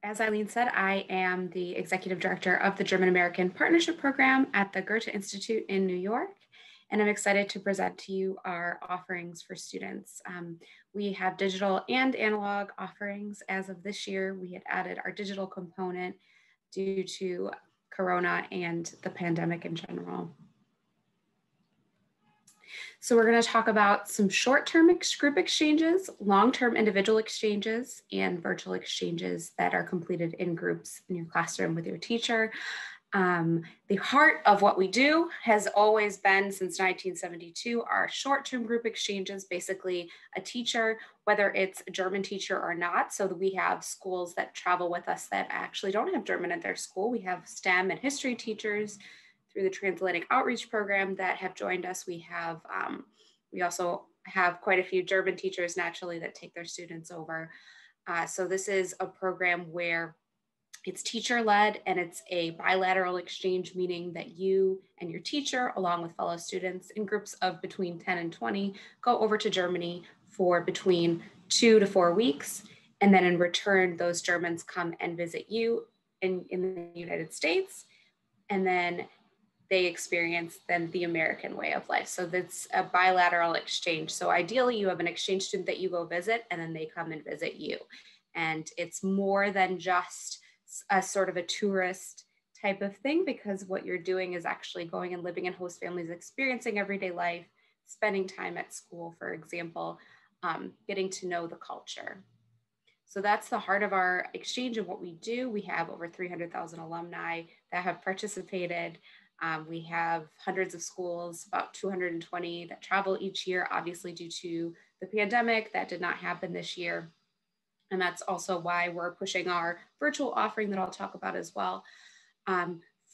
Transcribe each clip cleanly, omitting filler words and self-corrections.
As Eileen said, I am the Executive Director of the German-American Partnership Program at the Goethe-Institut in New York, and I'm excited to present to you our offerings for students. We have digital and analog offerings. As of this year, we had added our digital component due to Corona and the pandemic in general. So we're going to talk about some short-term group exchanges, long-term individual exchanges, and virtual exchanges that are completed in groups in your classroom with your teacher. The heart of what we do has always been, since 1972, our short-term group exchanges. Basically a teacher, whether it's a German teacher or not, so that we have schools that travel with us that actually don't have German at their school. We have STEM and history teachers through the Transatlantic Outreach Program that have joined us. We also have quite a few German teachers naturally that take their students over. So this is a program where it's teacher-led and it's a bilateral exchange, meaning that you and your teacher, along with fellow students in groups of between 10 and 20, go over to Germany for between 2 to 4 weeks. And then in return, those Germans come and visit you in the United States. And then they experience then the American way of life. So that's a bilateral exchange. So ideally you have an exchange student that you go visit and then they come and visit you. And it's more than just a sort of a tourist type of thing, because what you're doing is actually going and living in host families, experiencing everyday life, spending time at school, for example, getting to know the culture. So that's the heart of our exchange and what we do. We have over 300,000 alumni that have participated. We have hundreds of schools, about 220 that travel each year, obviously due to the pandemic. That did not happen this year. And that's also why we're pushing our virtual offering that I'll talk about as well.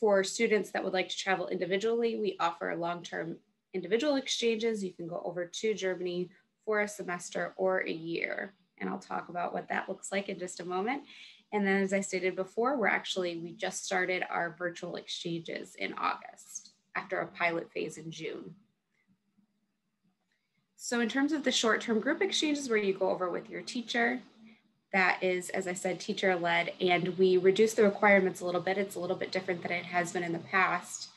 For students that would like to travel individually, we offer long-term individual exchanges. You can go over to Germany for a semester or a year. And I'll talk about what that looks like in just a moment. And then, as I stated before, we just started our virtual exchanges in August after a pilot phase in June. So in terms of the short-term group exchanges where you go over with your teacher, that is, as I said, teacher-led, and we reduce the requirements a little bit. It's a little bit different than it has been in the past.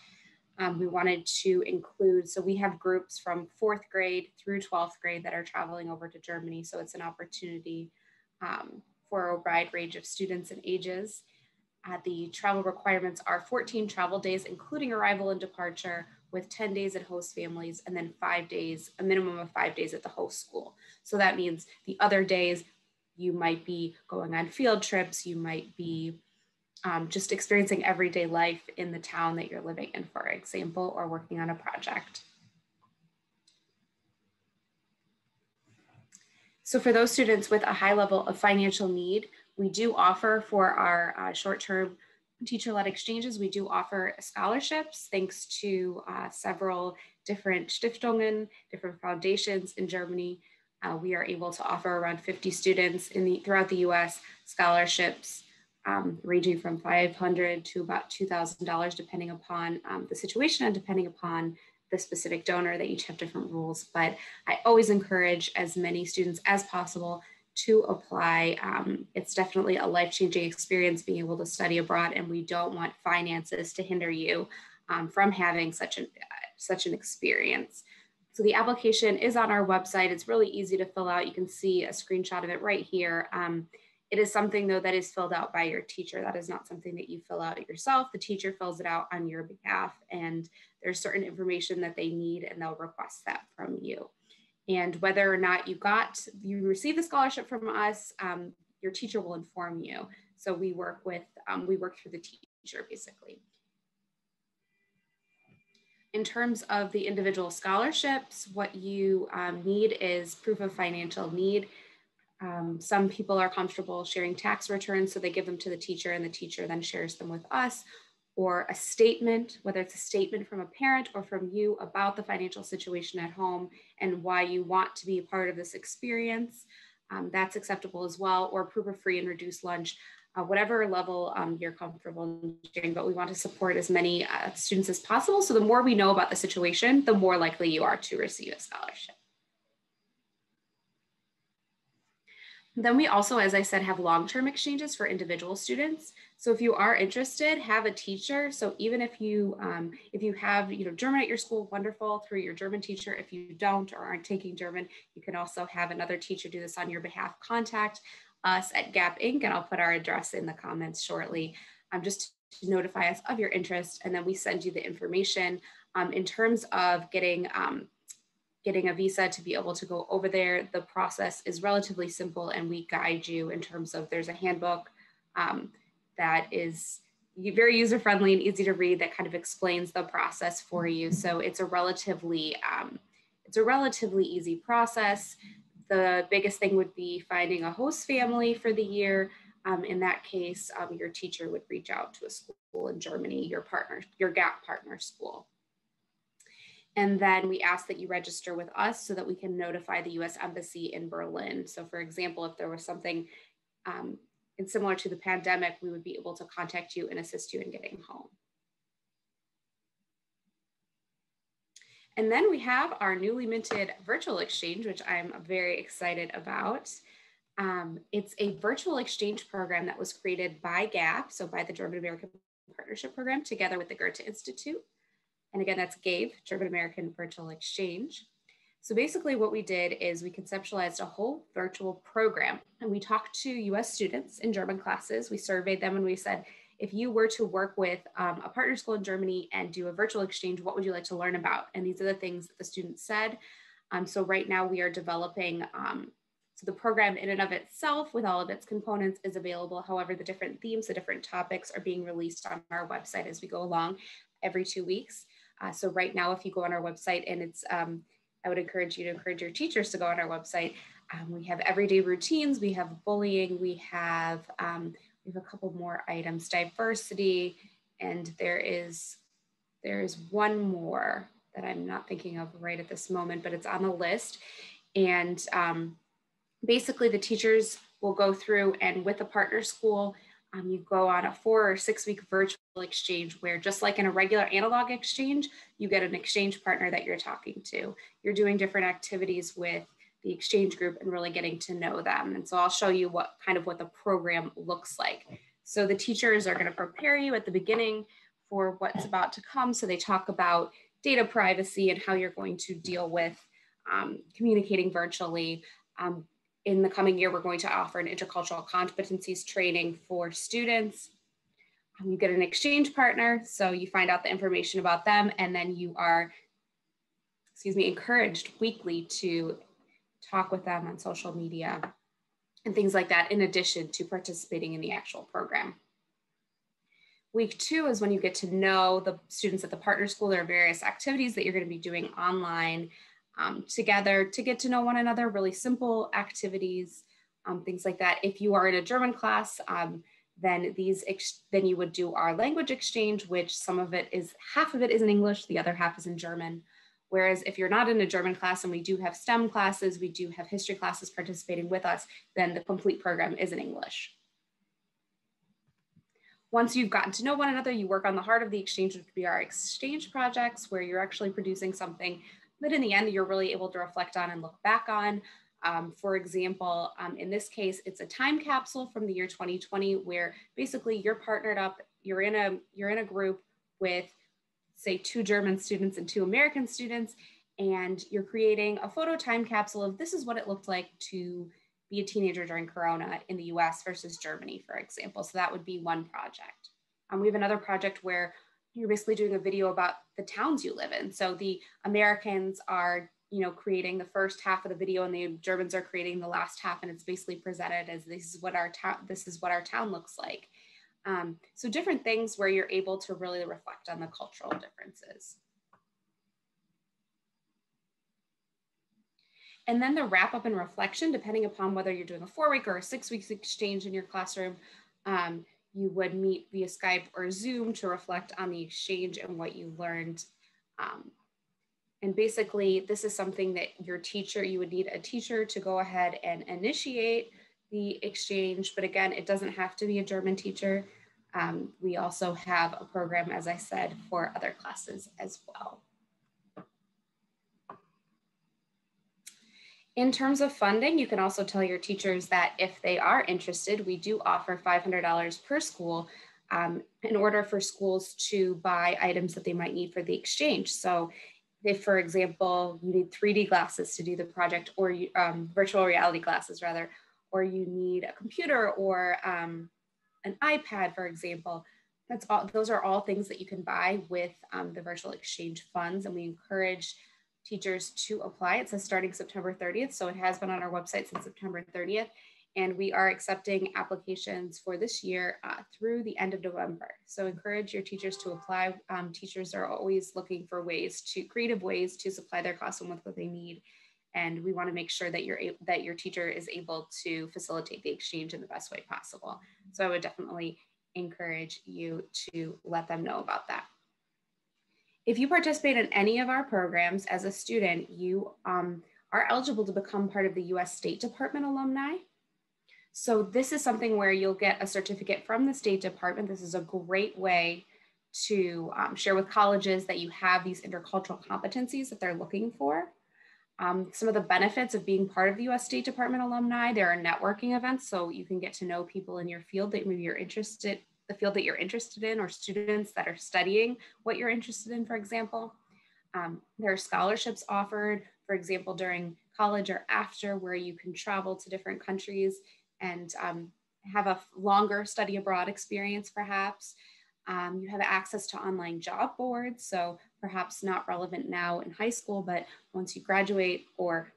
We wanted to include, so we have groups from 4th grade through 12th grade that are traveling over to Germany. So it's an opportunity for a wide range of students and ages. The travel requirements are 14 travel days, including arrival and departure, with 10 days at host families, and then 5 days, a minimum of 5 days at the host school. So that means the other days you might be going on field trips, you might be just experiencing everyday life in the town that you're living in, for example, or working on a project. So for those students with a high level of financial need, we do offer for our short-term teacher-led exchanges, we do offer scholarships thanks to several different Stiftungen, different foundations in Germany. We are able to offer around 50 students throughout the US scholarships ranging from $500 to about $2,000 depending upon the situation and depending upon the specific donor. They each have different rules, but I always encourage as many students as possible to apply. It's definitely a life-changing experience being able to study abroad, and we don't want finances to hinder you from having such an experience. So the application is on our website. It's really easy to fill out. You can see a screenshot of it right here. It is something though that is filled out by your teacher. That is not something that you fill out yourself. The teacher fills it out on your behalf, and there's certain information that they need and they'll request that from you. And whether or not you receive the scholarship from us, your teacher will inform you. So we work through the teacher basically. In terms of the individual scholarships, what you need is proof of financial need. Some people are comfortable sharing tax returns, so they give them to the teacher and the teacher then shares them with us, or a statement, whether it's a statement from a parent or from you about the financial situation at home and why you want to be a part of this experience. That's acceptable as well, or proof of free and reduced lunch, whatever level you're comfortable sharing, but we want to support as many students as possible. So the more we know about the situation, the more likely you are to receive a scholarship. Then we also, as I said, have long-term exchanges for individual students. So if you are interested, have a teacher. So even if you have German at your school, wonderful, through your German teacher. If you don't or aren't taking German, you can also have another teacher do this on your behalf. Contact us at GAPP Inc. And I'll put our address in the comments shortly, just to notify us of your interest. And then we send you the information in terms of getting a visa to be able to go over there. The process is relatively simple, and we guide you in terms of, there's a handbook that is very user-friendly and easy to read that kind of explains the process for you. So it's a relatively easy process. The biggest thing would be finding a host family for the year. In that case, your teacher would reach out to a school in Germany, your GAPP partner school. And then we ask that you register with us so that we can notify the US Embassy in Berlin. So for example, if there was something similar to the pandemic, we would be able to contact you and assist you in getting home. And then we have our newly minted virtual exchange, which I'm very excited about. It's a virtual exchange program that was created by GAPP, so by the German American Partnership Program, together with the Goethe-Institut. And again, that's GAVE, German American Virtual Exchange. So basically what we did is we conceptualized a whole virtual program, and we talked to US students in German classes. We surveyed them and we said, if you were to work with a partner school in Germany and do a virtual exchange, what would you like to learn about? And these are the things that the students said. So right now we are developing, so the program in and of itself with all of its components is available. However, the different themes, the different topics are being released on our website as we go along every 2 weeks. So right now, if you go on our website, and it's, I would encourage you to encourage your teachers to go on our website. We have everyday routines, we have bullying, we have a couple more items, diversity, and there is one more that I'm not thinking of right at this moment, but it's on the list. And basically the teachers will go through, and with the partner school, you go on a 4 or 6 week virtual exchange where, just like in a regular analog exchange, you get an exchange partner that you're talking to. You're doing different activities with the exchange group and really getting to know them. And so I'll show you what the program looks like. So the teachers are going to prepare you at the beginning for what's about to come. So they talk about data privacy and how you're going to deal with communicating virtually. In the coming year, we're going to offer an intercultural competencies training for students. You get an exchange partner, so you find out the information about them, and then you are, encouraged weekly to talk with them on social media and things like that, in addition to participating in the actual program. Week 2 is when you get to know the students at the partner school. There are various activities that you're going to be doing online together to get to know one another, really simple activities, things like that. If you are in a German class, then you would do our language exchange, which half of it is in English, the other half is in German. Whereas if you're not in a German class, and we do have STEM classes, we do have history classes participating with us, then the complete program is in English. Once you've gotten to know one another, you work on the heart of the exchange, which would be our exchange projects, where you're actually producing something that in the end you're really able to reflect on and look back on. For example, in this case, it's a time capsule from the year 2020, where basically you're partnered up, you're in a group with, say, 2 German students and 2 American students, and you're creating a photo time capsule of, this is what it looked like to be a teenager during Corona in the US versus Germany, for example. So that would be one project. We have another project where you're basically doing a video about the towns you live in. So the Americans are, creating the first half of the video, and the Germans are creating the last half, and it's basically presented as, this is what our town looks like. So different things where you're able to really reflect on the cultural differences. And then the wrap up and reflection, depending upon whether you're doing a 4-week or a 6-week exchange in your classroom, you would meet via Skype or Zoom to reflect on the exchange and what you learned. And basically, this is something that you would need a teacher to go ahead and initiate the exchange. But again, it doesn't have to be a German teacher. We also have a program, as I said, for other classes as well. In terms of funding, you can also tell your teachers that if they are interested, we do offer $500 per school in order for schools to buy items that they might need for the exchange. So if, for example, you need 3D glasses to do the project, or virtual reality glasses rather, or you need a computer or an iPad, for example, those are all things that you can buy with the virtual exchange funds, and we encourage teachers to apply. It says starting September 30th, so it has been on our website since September 30th, and we are accepting applications for this year through the end of November. So encourage your teachers to apply. Teachers are always looking for creative ways to supply their classroom with what they need, and we want to make sure that your teacher is able to facilitate the exchange in the best way possible. So I would definitely encourage you to let them know about that. If you participate in any of our programs as a student, you are eligible to become part of the U.S. State Department alumni. So this is something where you'll get a certificate from the State Department. This is a great way to share with colleges that you have these intercultural competencies that they're looking for. Some of the benefits of being part of the U.S. State Department alumni, there are networking events, so you can get to know people in your field that maybe the field that you're interested in, or students that are studying what you're interested in, for example. There are scholarships offered, for example, during college or after, where you can travel to different countries and have a longer study abroad experience, perhaps. You have access to online job boards, so perhaps not relevant now in high school, but once you graduate or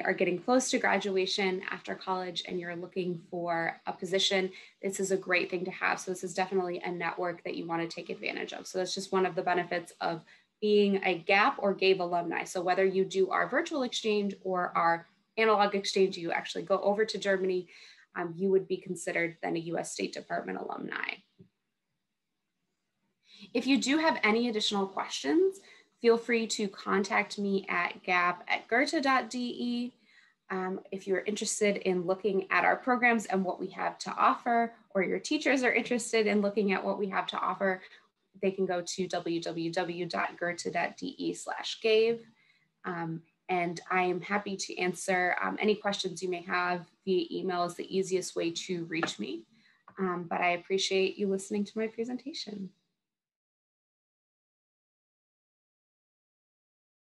are getting close to graduation after college and you're looking for a position, this is a great thing to have. So this is definitely a network that you want to take advantage of. So that's just one of the benefits of being a GAPP or GAVE alumni. So whether you do our virtual exchange or our analog exchange, you actually go over to Germany, you would be considered then a US State Department alumni. If you do have any additional questions, feel free to contact me at gap@goethe.de. If you're interested in looking at our programs and what we have to offer, or your teachers are interested in looking at what we have to offer, they can go to www.goethe.de/gave. And I am happy to answer any questions you may have via email is the easiest way to reach me. But I appreciate you listening to my presentation.